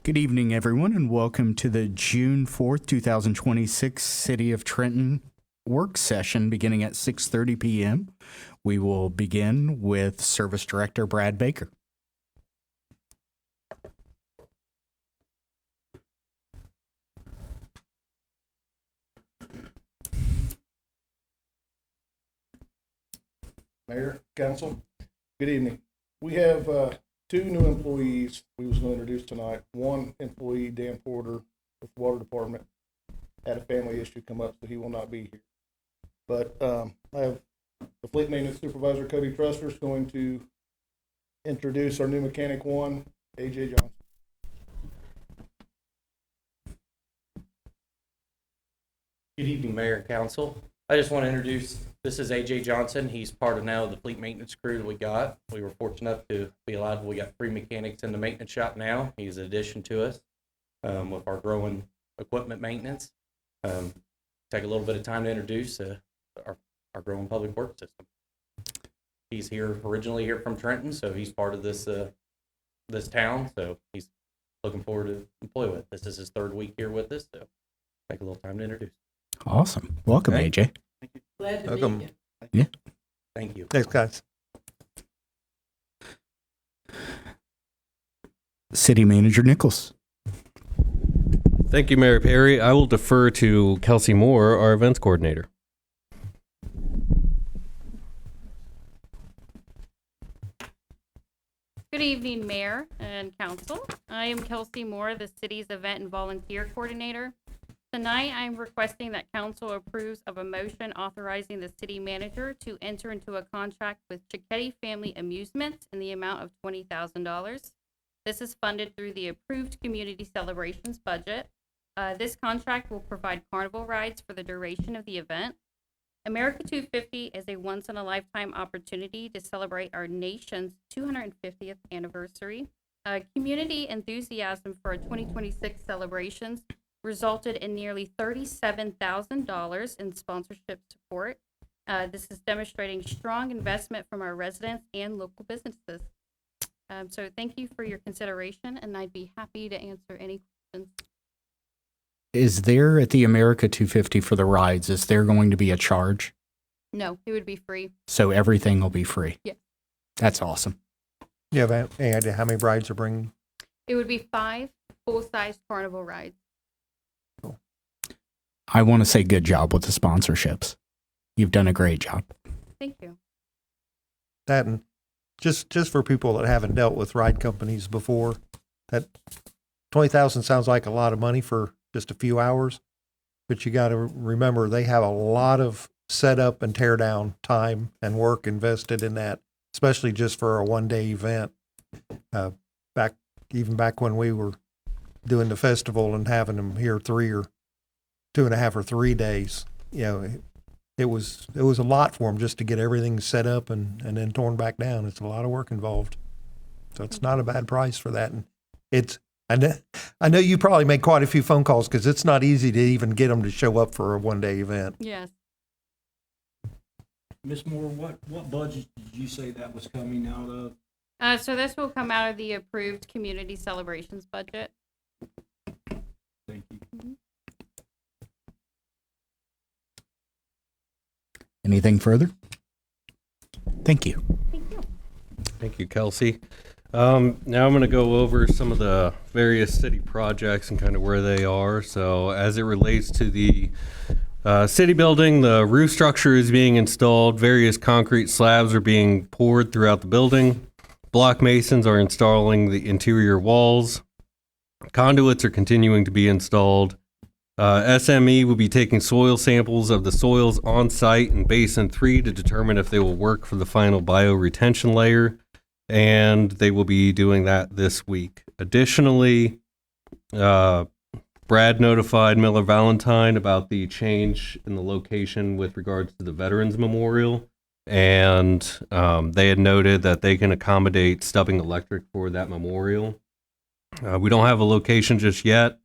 Good evening, everyone, and welcome to the June 4th, 2026 City of Trenton work session beginning at 6:30 p.m. We will begin with Service Director Brad Baker. Mayor, Council, good evening. We have two new employees we was going to introduce tonight. One employee, Dan Porter, with the Water Department, had a family issue come up, so he will not be here. But I have the Fleet Maintenance Supervisor, Cody Trusser, is going to introduce our new Mechanic 1, AJ Johnson. Good evening, Mayor and Council. I just want to introduce, this is AJ Johnson. He's part of now the fleet maintenance crew that we got. We were fortunate enough to be allowed, we got 3 mechanics in the maintenance shop now. He's an addition to us with our growing equipment maintenance. Take a little bit of time to introduce our growing public works system. He's originally here from Trenton, so he's part of this this town, so he's looking forward to employ with. This is his 3rd week here with us, so take a little time to introduce. Awesome. Welcome, Thank AJ. Glad to Welcome. meet you. Yeah. Thank you. Thanks, guys. City Manager Nichols. Thank you, Mayor Perry. I will defer to Kelsey Moore, our events coordinator. Good evening, Mayor and Council. I am Kelsey Moore, the city's event and volunteer coordinator. Tonight, I'm requesting that Council approves of a motion authorizing the city manager to enter into a contract with Cicchetti Family Amusements in the amount of $20,000. This is funded through the approved community celebrations budget. This contract will provide carnival rides for the duration of the event. America 250 is a once-in-a-lifetime opportunity to celebrate our nation's 250th anniversary. Community enthusiasm for our 2026 celebrations resulted in nearly $37,000 in sponsorship support. This is demonstrating strong investment from our residents and local businesses. So thank you for your consideration, and I'd be happy to answer any questions. Is there at the America 250 for the rides, is there going to be a charge? No, it would be free. So everything will be free? Yeah. That's awesome. You have any idea how many brides are bringing? It would be 5 full-size carnival rides. I want to say good job with the sponsorships. You've done a great job. Thank you. That and just for people that haven't dealt with ride companies before, that $20,000 sounds like a lot of money for just a few hours, but you got to remember they have a lot of setup and tear down time and work invested in that, especially just for a one-day event. Back when we were doing the festival and having them here 2.5 or 3 days, it was a lot for them just to get everything set up and then torn back down. It's a lot of work involved, so it's not a bad price for that. And I know you probably make quite a few phone calls because it's not easy to even get them to show up for a one-day event. Yes. Ms. Moore, what budget did you say that was coming out of? So this will come out of the approved community celebrations budget. Thank you. Anything further? Thank you. Thank you. Thank you, Kelsey. Now I'm going to go over some of the various city projects and kind of where they are. So as it relates to the city building, the roof structure is being installed. Various concrete slabs are being poured throughout the building. Block masons are installing the interior walls. Conduits are continuing to be installed. SME will be taking soil samples of the soils on site in Basin 3 to determine if they will work for the final bioretention layer, and they will be doing that this week. Additionally, Brad notified Miller Valentine about the change in the location with regards to the Veterans Memorial, and they had noted that they can accommodate Stubbing Electric for that memorial. We don't have a location just yet.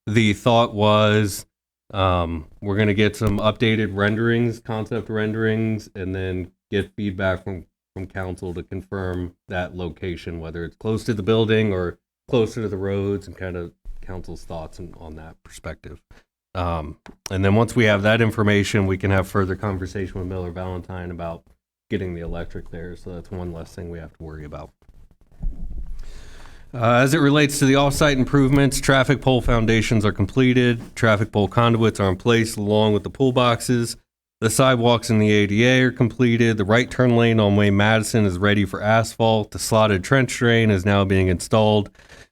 The thought was we're going to get some updated renderings, concept renderings, and then get feedback from council to confirm that location, whether it's close to the building or closer to the roads and kind of council's thoughts on that perspective. And then once we have that information, we can have further conversation with Miller Valentine about getting the electric there. So that's one less thing we have to worry about. As it relates to the off-site improvements, traffic pole foundations are completed, traffic pole conduits are in place along with the pool boxes. The sidewalks and the ADA are completed. The right turn lane on Wayne Madison is ready for asphalt. The slotted trench drain is now being installed.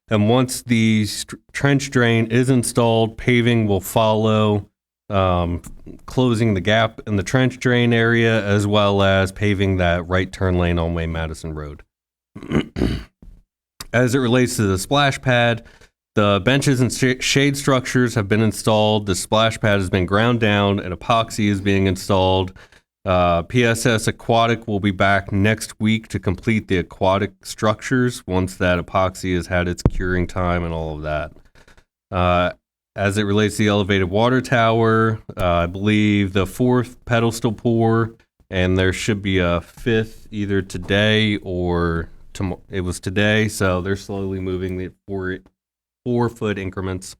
And once the trench drain is installed, paving will follow, closing the gap in the trench drain area, as well as paving that right turn lane on Wayne Madison Road. As it relates to the splash pad, the benches and shade structures have been installed. The splash pad has been ground down and epoxy is being installed. PSS Aquatic will be back next week to complete the aquatic structures once that epoxy has had its curing time and all of that. As it relates to the elevated water tower, I believe the 4th pedestal pour, and there should be a 5th either today or tomorrow. It was today, so they're slowly moving the 4-foot increments.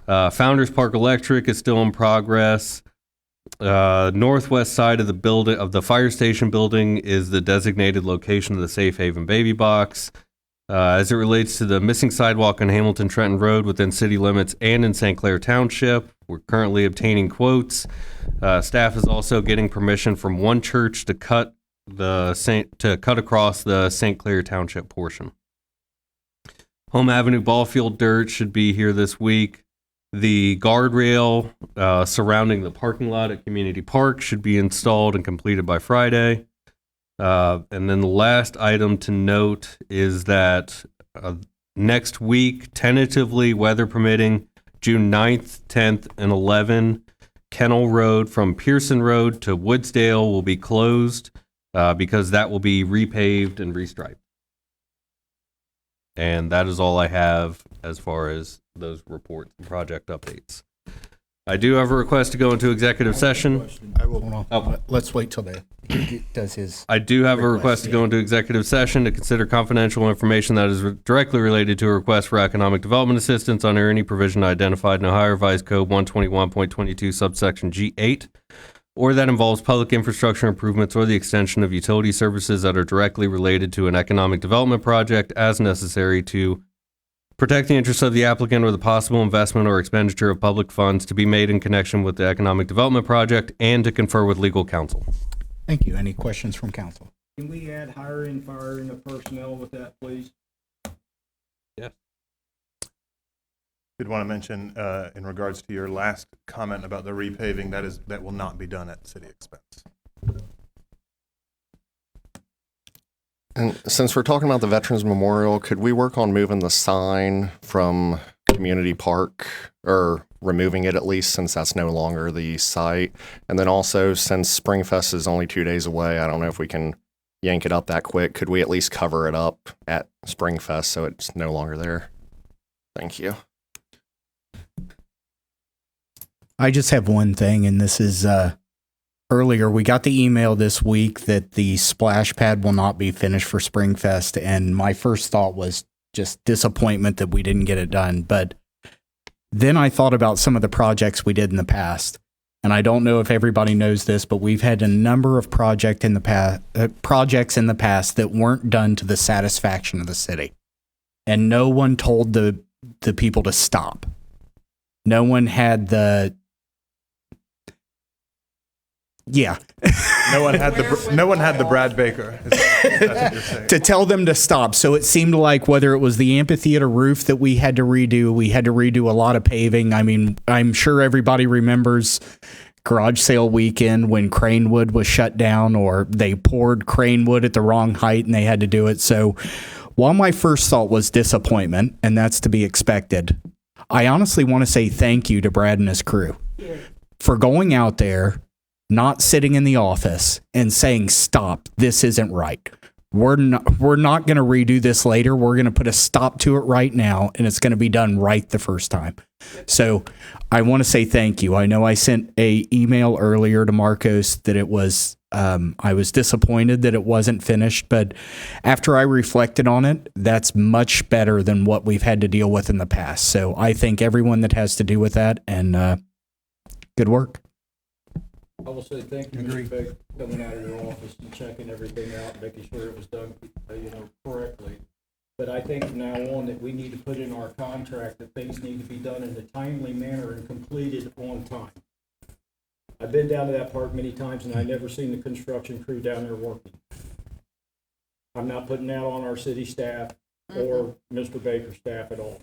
Founders Park Electric is still in progress. Northwest side of the building of the fire station building is the designated location of the Safe Haven baby box. As it relates to the missing sidewalk on Hamilton Trenton Road within city limits and in St. Clair Township, we're currently obtaining quotes. Staff is also getting permission from one church to cut across the St. Clair Township portion. Home Avenue ball field dirt should be here this week. The guardrail surrounding the parking lot at Community Park should be installed and completed by Friday. And then the last item to note is that next week, tentatively, weather permitting, June 9th, 10th, and 11th, Kennel Road from Pearson Road to Woodsdale will be closed because that will be repaved and restriped. And that is all I have as far as those reports and project updates. I do have a request to go into executive session. I will. Hold on. Let's wait till he does his. I do have a request to go into executive session to consider confidential information that is directly related to a request for economic development assistance under any provision identified in Ohio Revised Code 121.22 subsection G8, or that involves public infrastructure improvements or the extension of utility services that are directly related to an economic development project as necessary to protect the interests of the applicant or the possible investment or expenditure of public funds to be made in connection with the economic development project and to confer with legal counsel. Thank you. Any questions from council? Can we add hiring, firing of personnel with that, please? Yes. Did want to mention in regards to your last comment about the repaving, that will not be done at city expense. And since we're talking about the Veterans Memorial, could we work on moving the sign from Community Park, or removing it at least, since that's no longer the site? And then also, since Springfest is only 2 days away, I don't know if we can yank it up that quick. Could we at least cover it up at Springfest so it's no longer there? Thank you. I just have one thing, and this is earlier. We got the email this week that the splash pad will not be finished for Springfest, and my first thought was just disappointment that we didn't get it done. But then I thought about some of the projects we did in the past, and I don't know if everybody knows this, but we've had a number of projects in the past that weren't done to the satisfaction of the city, and no one told the people to stop. No one had the No one had the Brad Baker. That's what you're saying. to tell them to stop. So it seemed like whether it was the amphitheater roof that we had to redo a lot of paving. I mean, I'm sure everybody remembers garage sale weekend when Cranewood was shut down, or they poured Cranewood at the wrong height and they had to do it. So while my first thought was disappointment, and that's to be expected, I honestly want to say thank you to Brad and his crew for going out there, not sitting in the office and saying, stop, this isn't right. We're not going to redo this later. We're going to put a stop to it right now, and it's going to be done right the first time. So I want to say thank you. I know I sent a email earlier to Marcos that it was I was disappointed that it wasn't finished, but after I reflected on it, that's much better than what we've had to deal with in the past. So I thank everyone that has to do with that, and good work. I will say thank you, Mr. Beck, coming out of your office and checking everything out, making sure it was done, correctly. But I think from now on that we need to put in our contract that things need to be done in a timely manner and completed on time. I've been down to that park many times and I never seen the construction crew down there working. I'm not putting that on our city staff or Mr. Baker's staff at all.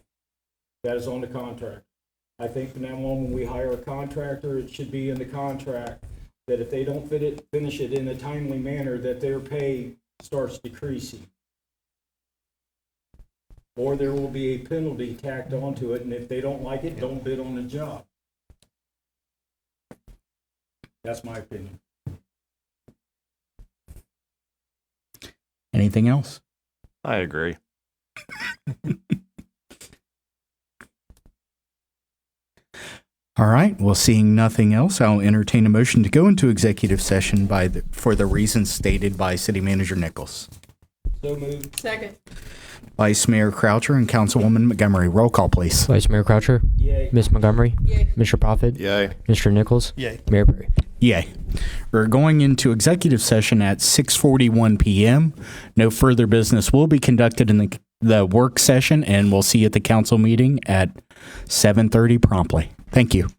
That is on the contract. I think from now on, when we hire a contractor, it should be in the contract that if they don't finish it in a timely manner, that their pay starts decreasing. Or there will be a penalty tacked onto it, and if they don't like it, don't bid on the job. That's my opinion. Anything else? I agree. All right. Well, seeing nothing else, I'll entertain a motion to go into executive session for the reasons stated by City Manager Nichols. So moved. Second. Vice Mayor Croucher and Councilwoman Montgomery. Roll call, please. Vice Mayor Croucher, Yay. Ms. Montgomery, Yay. Mr. Profit, Yay. Mr. Nichols, Yay. Mayor Perry. Yay. We're going into executive session at 6:41 p.m. No further business will be conducted in the work session, and we'll see you at the council meeting at 7:30 promptly. Thank you.